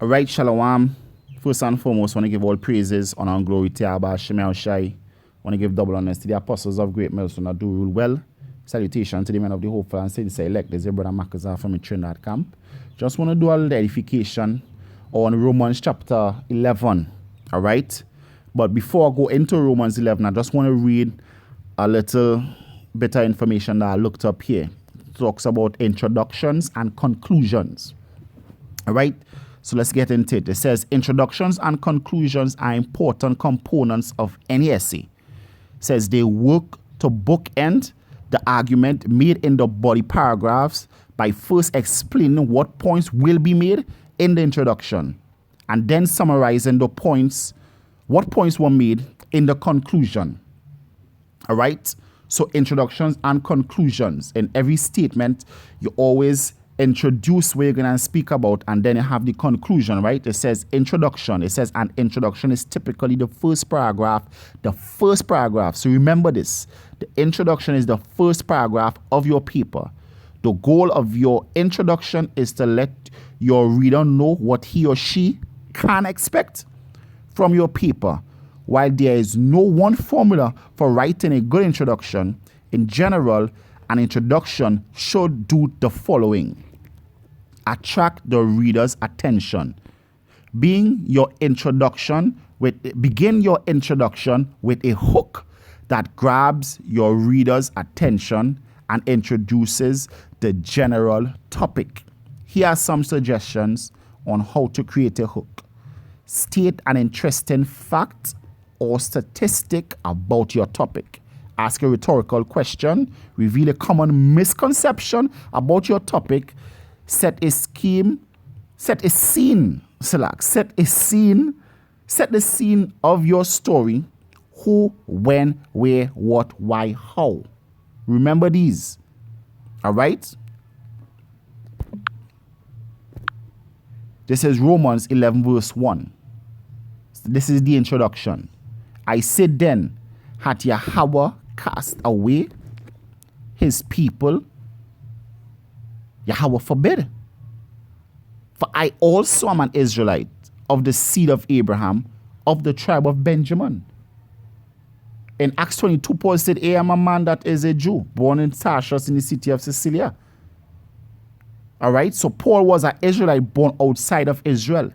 All right, Shalom. First and foremost, want to give all praises, honor, and glory to Abba Shemel Shai. Want to give double honors to the apostles of Great Millstone that do rule well. Salutation to the men of the hopeful and sincere elect. There's your brother Makazar from the Trinidad camp. Just want to do a little edification on Romans chapter 11. All right. But before I go into Romans 11, I just want to read a little bit of information that I looked up here. It talks about introductions and conclusions. All right. So let's get into it. It says introductions and conclusions are important components of any essay. It says they work to bookend the argument made in the body paragraphs by first explaining what points will be made in the introduction and then summarizing what points were made in the conclusion. All right. So introductions and conclusions. In every statement, you always introduce what you're going to speak about, and then you have the conclusion, right? It says introduction. It says an introduction is typically the first paragraph. So remember this. The introduction is the first paragraph of your paper. The goal of your introduction is to let your reader know what he or she can expect from your paper. While there is no one formula for writing a good introduction, in general, an introduction should do the following: attract the reader's attention. Begin your introduction with a hook that grabs your reader's attention and introduces the general topic. Here are some suggestions on how to create a hook. State an interesting fact or statistic about your topic. Ask a rhetorical question. Reveal a common misconception about your topic. Set the scene of your story. Who, when, where, what, why, how. Remember these. All right. This is Romans 11 verse 1. This is the introduction. I said then, hath Yahweh cast away his people? Yahweh forbid. For I also am an Israelite of the seed of Abraham, of the tribe of Benjamin. In Acts 22, Paul said, I am a man that is a Jew, born in Tarsus in the city of Sicilia. All right, so Paul was an Israelite born outside of Israel.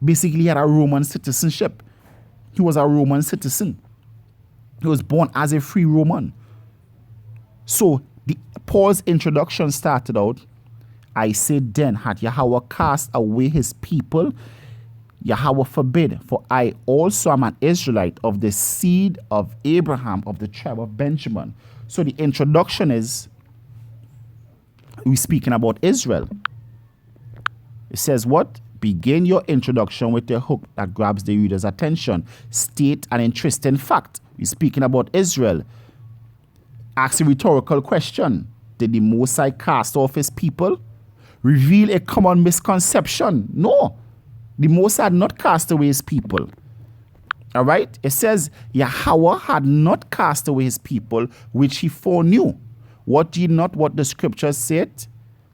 Basically, he had a Roman citizenship. He was a Roman citizen. He was born as a free Roman. So Paul's introduction started out, I said then, hath Yahweh cast away his people? Yahweh forbid, for I also am an Israelite of the seed of Abraham, of the tribe of Benjamin. So the introduction is, we're speaking about Israel. It says what? Begin your introduction with a hook that grabs the reader's attention. State an interesting fact. We're speaking about Israel. Ask a rhetorical question. Did the Most High cast off his people? Reveal a common misconception. No. The Most High had not cast away his people. All right? It says Yahweh had not cast away his people, which he foreknew. What the scriptures said?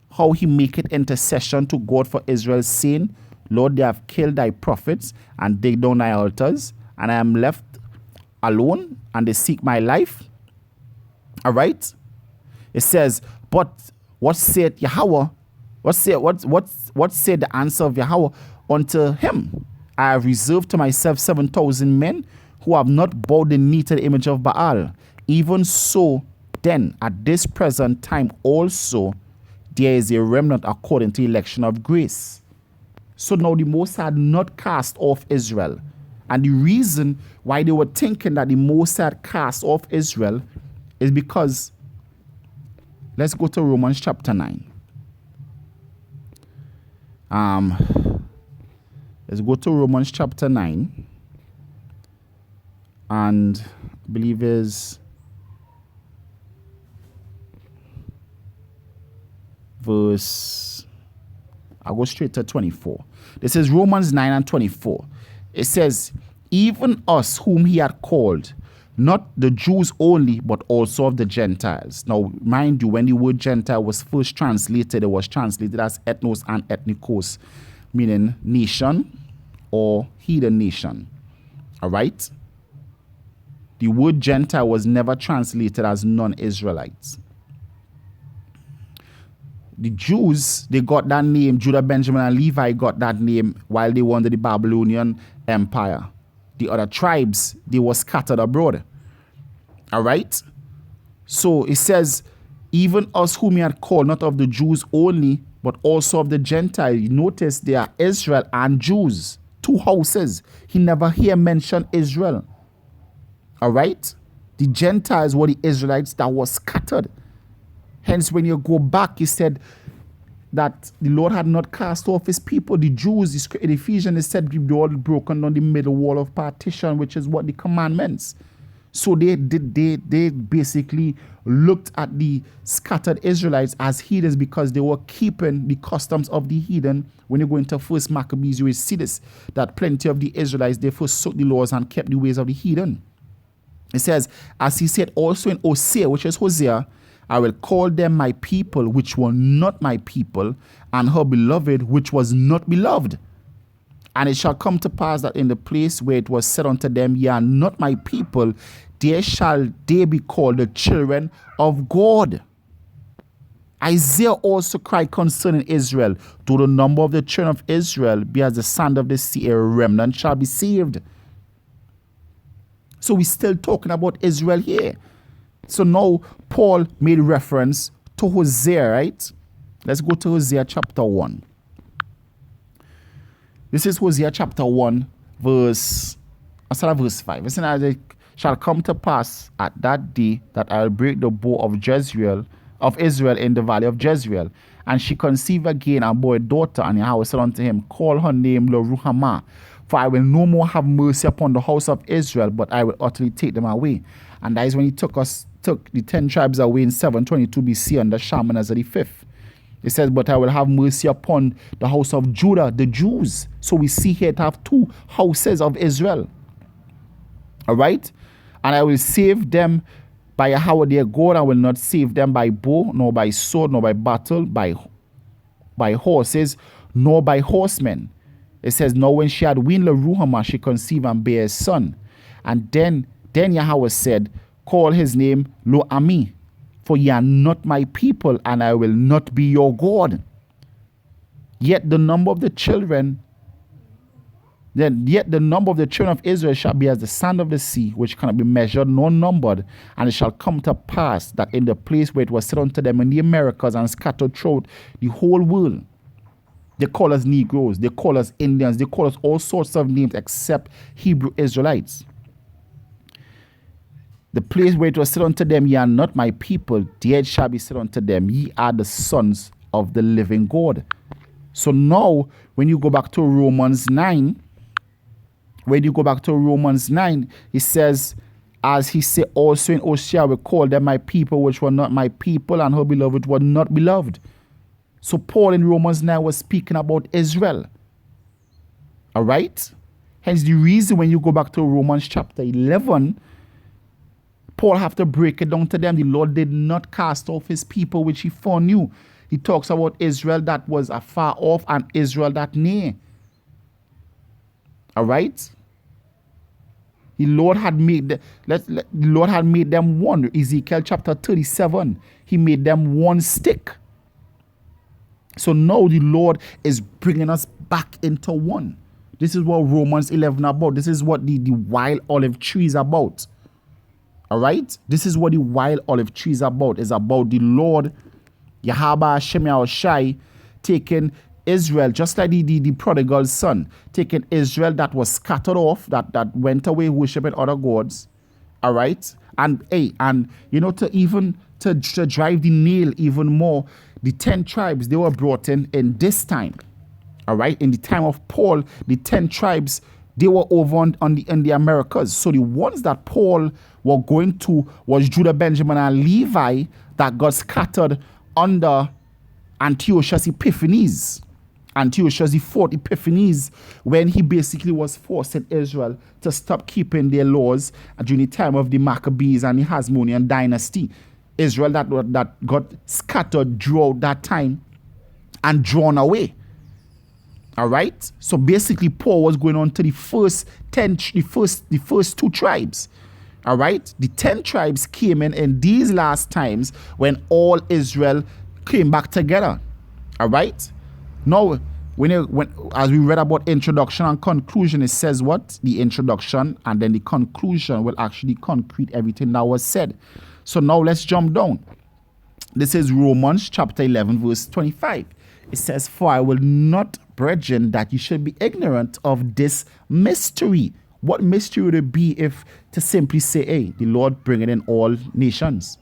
How he maketh intercession to God for Israel, saying, Lord, they have killed thy prophets and dig down thy altars, and I am left alone, and they seek my life. All right. It says, but what said Yahweh? What said the answer of Yahweh unto him? I have reserved to myself 7,000 men who have not bowed the knee to the image of Baal. Even so, then at this present time also there is a remnant according to election of grace. So now the Most High had not cast off Israel. And the reason why they were thinking that the Most High had cast off Israel is because, let's go to Romans chapter 9. Let's go to Romans chapter 9. And I believe is I'll go straight to 24. This is Romans 9 and 24. It says, even us whom he had called, not the Jews only, but also of the Gentiles. Now, mind you, when the word Gentile was first translated, it was translated as ethnos and ethnikos. meaning nation or heathen nation. All right? The word Gentile was never translated as non-Israelites. The Jews, they got that name. Judah, Benjamin, and Levi got that name while they were under the Babylonian Empire. The other tribes, they were scattered abroad. All right? So it says, even us whom he had called, not of the Jews only, but also of the Gentiles. Notice they are Israel and Jews. Two houses. He never here mentioned Israel. All right? The Gentiles were the Israelites that were scattered. Hence, when you go back, he said that the Lord had not cast off his people. The Jews, in Ephesians, it said they were all broken on the middle wall of partition, which is what the commandments. So they basically looked at the scattered Israelites as heathens because they were keeping the customs of the heathen. When you go into First Maccabees, you will see this, that plenty of the Israelites, they forsook the laws and kept the ways of the heathen. It says, as he said also in Hosea, which is Hosea, I will call them my people, which were not my people, and her beloved, which was not beloved. And it shall come to pass that in the place where it was said unto them, ye are not my people, there shall they be called the children of God. Isaiah also cried concerning Israel, though the number of the children of Israel be as the sand of the sea, a remnant shall be saved. So we're still talking about Israel here. So now Paul made reference to Hosea, right? Let's go to Hosea chapter 1. This is Hosea chapter 1, verse 5. Listen, as it shall come to pass at that day that I will break the bow of Israel in the valley of Jezreel. And she conceived again and bore a daughter, and Yahweh said unto him, call her name Lo-Ruhamah, for I will no more have mercy upon the house of Israel, but I will utterly take them away. And that is when he took the 10 tribes away in 722 BC under Shalmaneser the fifth. It says, but I will have mercy upon the house of Judah, the Jews. So we see here to have two houses of Israel. All right? And I will save them by Yahweh their God. I will not save them by bow, nor by sword, nor by battle, by horses, nor by horsemen. It says, now when she had weaned Lo-Ruhamah, she conceived and bare a son. And then Yahweh said, call his name Lo-Ami, for ye are not my people, and I will not be your God. Yet the number of the children of Israel shall be as the sand of the sea, which cannot be measured nor numbered. And it shall come to pass that in the place where it was said unto them in the Americas and scattered throughout the whole world, they call us Negroes, they call us Indians, they call us all sorts of names except Hebrew Israelites. The place where it was said unto them, ye are not my people, there shall be said unto them, ye are the sons of the living God. So now, when you go back to Romans 9, it says, as he said also in Hosea, I will call them my people, which were not my people, and her beloved were not beloved. So Paul in Romans 9 was speaking about Israel. All right? Hence the reason when you go back to Romans chapter 11, Paul have to break it down to them. The Lord did not cast off his people, which he foreknew. He talks about Israel that was afar off and Israel that near. All right? The Lord had made them one. Ezekiel chapter 37, he made them one stick. So now the Lord is bringing us back into one. This is what Romans 11 about. This is what the wild olive tree is about. All right? This is what the wild olive tree is about. It's about the Lord, Yahweh Hashem Yahushai, taking Israel, just like the prodigal son, taking Israel that was scattered off, that went away worshiping other gods. All right? And you know, to drive the nail even more, the 10 tribes, they were brought in this time. All right? In the time of Paul, the 10 tribes, they were over in the Americas. So the ones that Paul were going to was Judah, Benjamin, and Levi that got scattered under Antiochus Epiphanes. Antiochus the fourth Epiphanes, when he basically was forcing Israel to stop keeping their laws during the time of the Maccabees and the Hasmonean dynasty. Israel that got scattered throughout that time and drawn away. All right. So basically, Paul was going on to the first two tribes. All right. The 10 tribes came in these last times when all Israel came back together. All right. Now, when as we read about introduction and conclusion, it says what? The introduction and then the conclusion will actually concrete everything that was said. So now let's jump down. This is Romans chapter 11, verse 25. It says, "For I will not, brethren, that you should be ignorant of this mystery." What mystery would it be if to simply say, hey, the Lord bringing in all nations?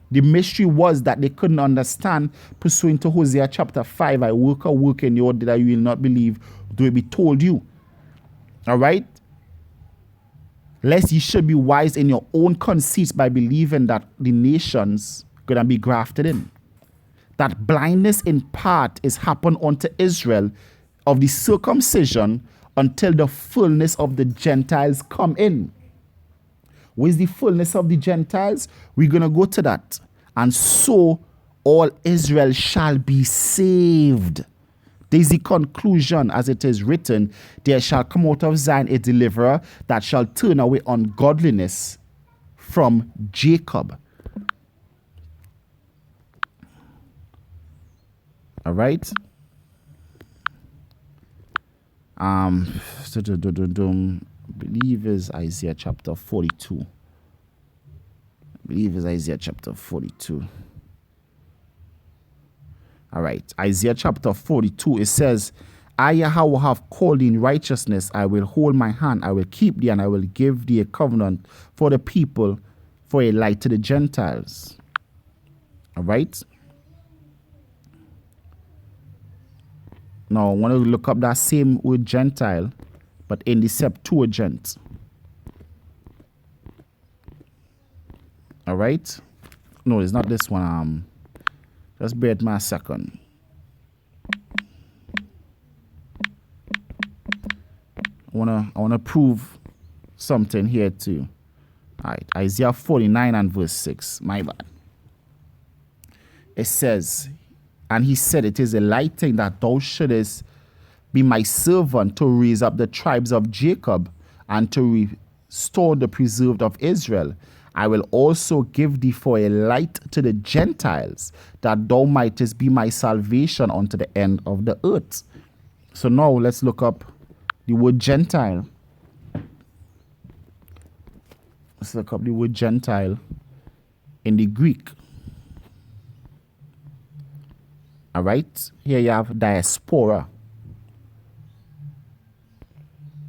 The mystery was that they couldn't understand, pursuant to Hosea chapter 5, I work a work in you that you will not believe, though it be told you. All right? Lest ye should be wise in your own conceits by believing that the nations going to be grafted in. That blindness in part is happened unto Israel of the circumcision until the fullness of the Gentiles come in. Where's the fullness of the Gentiles? We're going to go to that. And so all Israel shall be saved. There's the conclusion, as it is written, there shall come out of Zion a deliverer that shall turn away ungodliness from Jacob. All right. Believe is Isaiah chapter 42. All right. Isaiah chapter 42, it says, I, Yahweh, have called in righteousness. I will hold my hand. I will keep thee, and I will give thee a covenant for the people, for a light to the Gentiles. All right. Now, I want to look up that same word Gentile, but in the Septuagint. All right. No, it's not this one. Just bear with me a second. I wanna prove something here too. All right, Isaiah 49 and verse 6. My bad. It says, and he said, it is a light thing that thou shouldest be my servant to raise up the tribes of Jacob and to restore the preserved of Israel. I will also give thee for a light to the Gentiles, that thou mightest be my salvation unto the end of the earth. So now let's look up the word Gentile. Let's look up the word Gentile in the Greek. All right, here you have diaspora.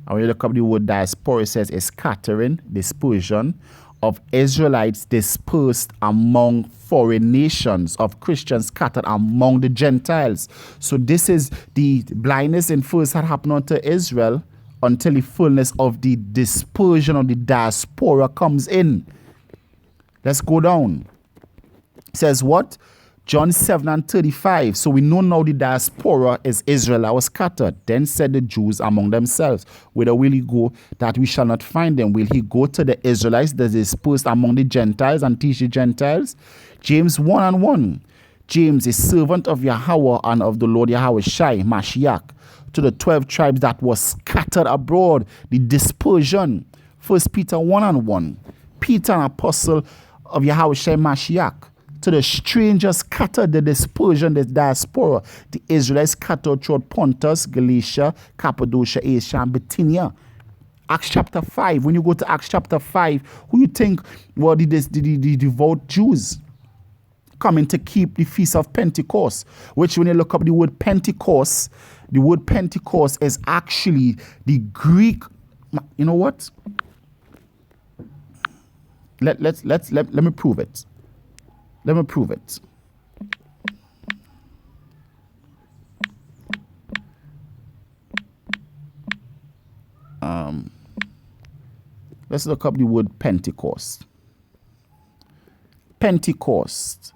And when you look up the word diaspora, it says a scattering, dispersion of Israelites dispersed among foreign nations, of Christians scattered among the Gentiles. So this is the blindness in first had happened unto Israel until the fullness of the dispersion of the diaspora comes in. Let's go down. It says what? John 7 and 35. So we know now the diaspora is Israel that was scattered. Then said the Jews among themselves, whither will he go that we shall not find them? Will he go to the Israelites that is dispersed among the Gentiles and teach the Gentiles? James 1 and 1. James, a servant of Yahweh and of the Lord Yahweh Shai, Mashiach, to the 12 tribes that was scattered abroad, the dispersion. 1 Peter 1 and 1. Peter, an apostle of Yahweh Shai, Mashiach, to the strangers scattered, the dispersion, the diaspora, the Israelites scattered throughout Pontus, Galatia, Cappadocia, Asia, and Bithynia. Acts chapter 5. When you go to Acts chapter 5, who you think were the devout Jews coming to keep the Feast of Pentecost? Which, when you look up the word Pentecost is actually the Greek. You know what? Let me prove it. Let me prove it. Let's look up the word Pentecost. Pentecost.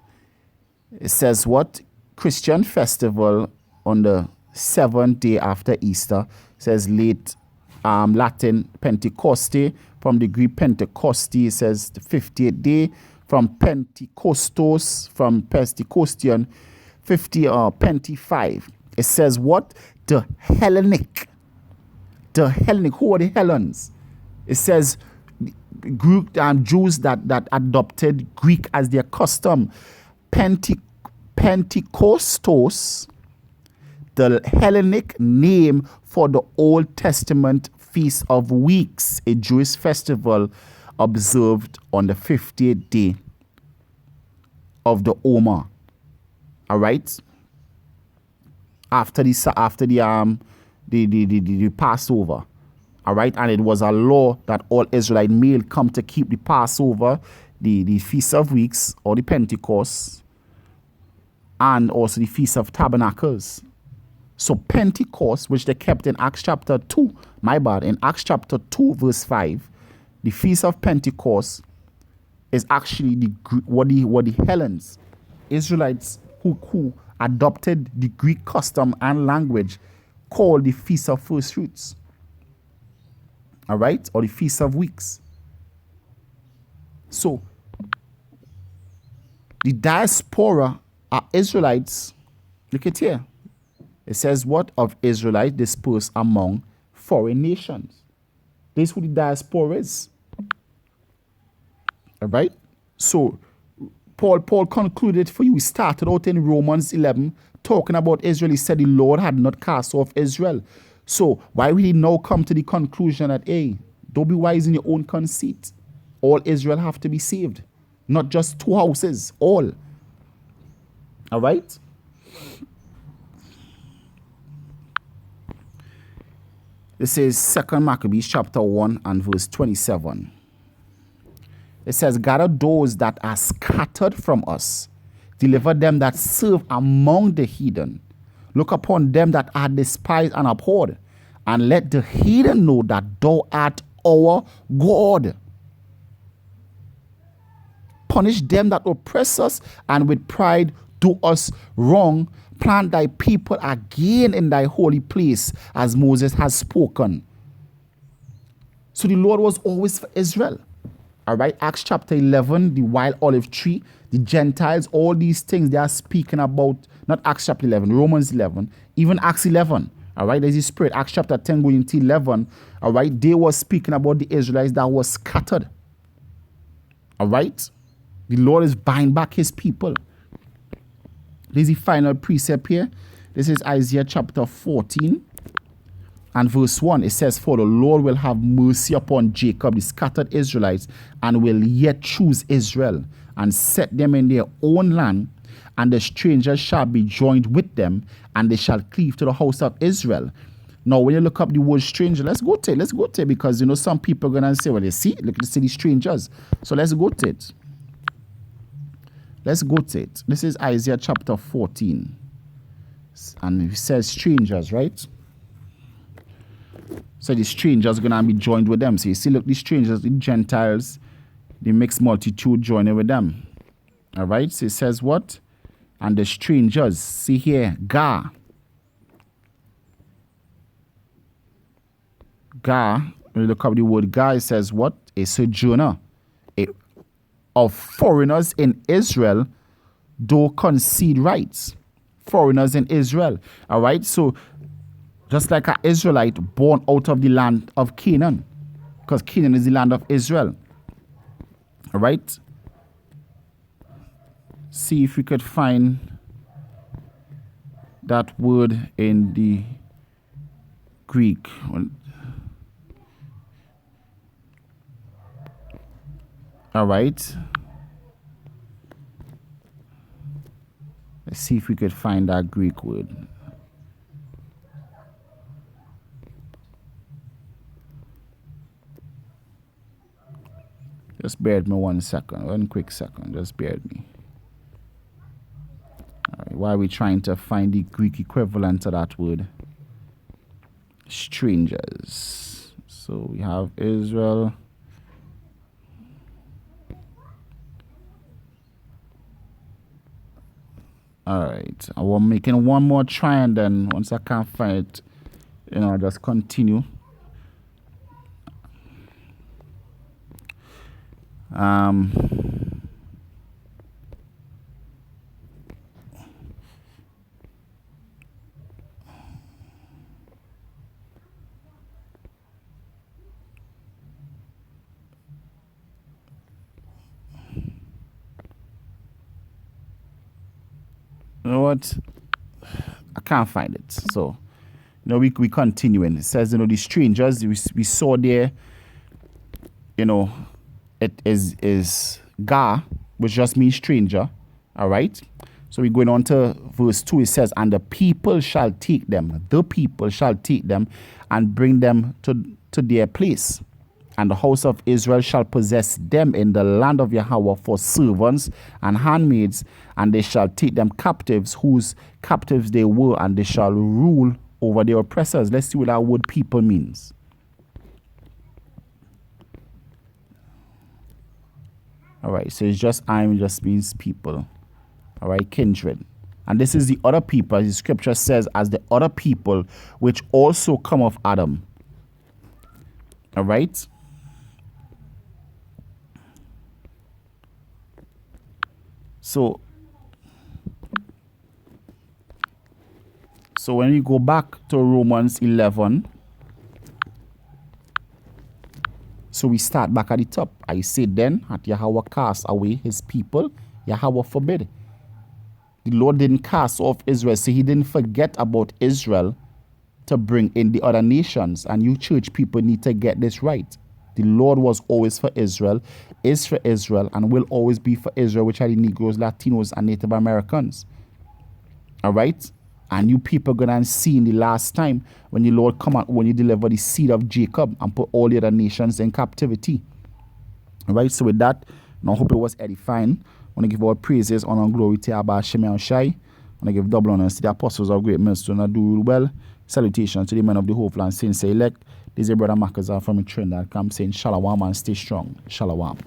It says what? Christian festival on the 7th day after Easter. It says late Latin Pentecoste. From the Greek Pentecoste, it says the 50th day. From Pentecostos, from Pentecostian, 50 or 25. It says what? The Hellenic. The Hellenic. Who are the Hellenes? It says Greek Jews that adopted Greek as their custom. Pentecostos, the Hellenic name for the Old Testament Feast of Weeks, a Jewish festival observed on the 50th day of the Omer. All right. After the Passover. All right, and it was a law that all Israelite male come to keep the Passover, the Feast of Weeks, or the Pentecost, and also the Feast of Tabernacles. So Pentecost, which they kept in Acts chapter 2, in Acts chapter 2, verse 5, the Feast of Pentecost is actually what the Hellenes, Israelites who adopted the Greek custom and language, called the Feast of First Fruits. All right, or the Feast of Weeks. So the diaspora are Israelites. Look at here. It says what? Of Israelites dispersed among foreign nations. This is who the diaspora is. All right. So Paul concluded for you. He started out in Romans 11 talking about Israel. He said the Lord had not cast off Israel. So why will he now come to the conclusion that, hey, don't be wise in your own conceit. All Israel have to be saved. Not just two houses, all. All right? This is 2 Maccabees chapter 1 and verse 27. It says, gather those that are scattered from us. Deliver them that serve among the heathen. Look upon them that are despised and abhorred, and let the heathen know that thou art our God. Punish them that oppress us, and with pride do us wrong. Plant thy people again in thy holy place, as Moses has spoken. So the Lord was always for Israel. All right, Acts chapter 11, the wild olive tree, the Gentiles, all these things they are speaking about. Not Acts chapter 11, Romans 11, even Acts 11. All right, there's the spirit. Acts chapter 10 going into 11. All right, they were speaking about the Israelites that were scattered. All right, the Lord is buying back his people. There's the final precept here. This is Isaiah chapter 14 and verse 1. It says, for the Lord will have mercy upon Jacob, the scattered Israelites, and will yet choose Israel, and set them in their own land, and the strangers shall be joined with them, and they shall cleave to the house of Israel. Now, when you look up the word stranger, let's go to it, because, you know, some people are going to say, well, you see, look at the strangers. So let's go to it. Let's go to it. This is Isaiah chapter 14. And it says strangers, right? So the strangers are going to be joined with them. So you see, look, the strangers, the Gentiles, the mixed multitude joining with them. All right? So it says what? And the strangers, see here, Ga. Ga, when you look up the word Ga, it says what? A sojourner. Of foreigners in Israel, though concede rights. Foreigners in Israel. All right? So just like an Israelite born out of the land of Canaan, because Canaan is the land of Israel. All right? See if we could find that word in the Greek. All right. Let's see if we could find that Greek word. Just bear with me one quick second. Just bear with me. All right. While we're trying to find the Greek equivalent to that word. Strangers. So we have Israel. All right. I'm making one more try, and then once I can't find it, you know, I'll just continue. You know what? I can't find it. So, we continuing. It says, the strangers we saw there, it is Ga, which just means stranger. All right. So we're going on to verse 2. It says, and the people shall take them. The people shall take them and bring them to their place. And the house of Israel shall possess them in the land of Yahweh for servants and handmaids, and they shall take them captives, whose captives they were, and they shall rule over their oppressors. Let's see what that word people means. All right, so it's just just means people. All right, kindred. And this is the other people, as the scripture says, as the other people which also come of Adam. All right. So when you go back to Romans 11, so we start back at the top. I say then, at Yahweh cast away his people, Yahweh forbid. The Lord didn't cast off Israel, so he didn't forget about Israel to bring in the other nations. And you church people need to get this right. The Lord was always for Israel, is for Israel, and will always be for Israel, which are the Negroes, Latinos, and Native Americans. All right? And you people are going to see in the last time when the Lord come out, when he deliver the seed of Jacob and put all the other nations in captivity. All right? So with that, I hope it was edifying. I want to give all praises, honor, and glory to Abba Shemi and Shai. I want to give double honors to the apostles of great ministry and do well. Salutations to the men of the Hope Land, saints elect. This is your brother Makazar from Trinidad. Come saying Shalom and stay strong. Shalom.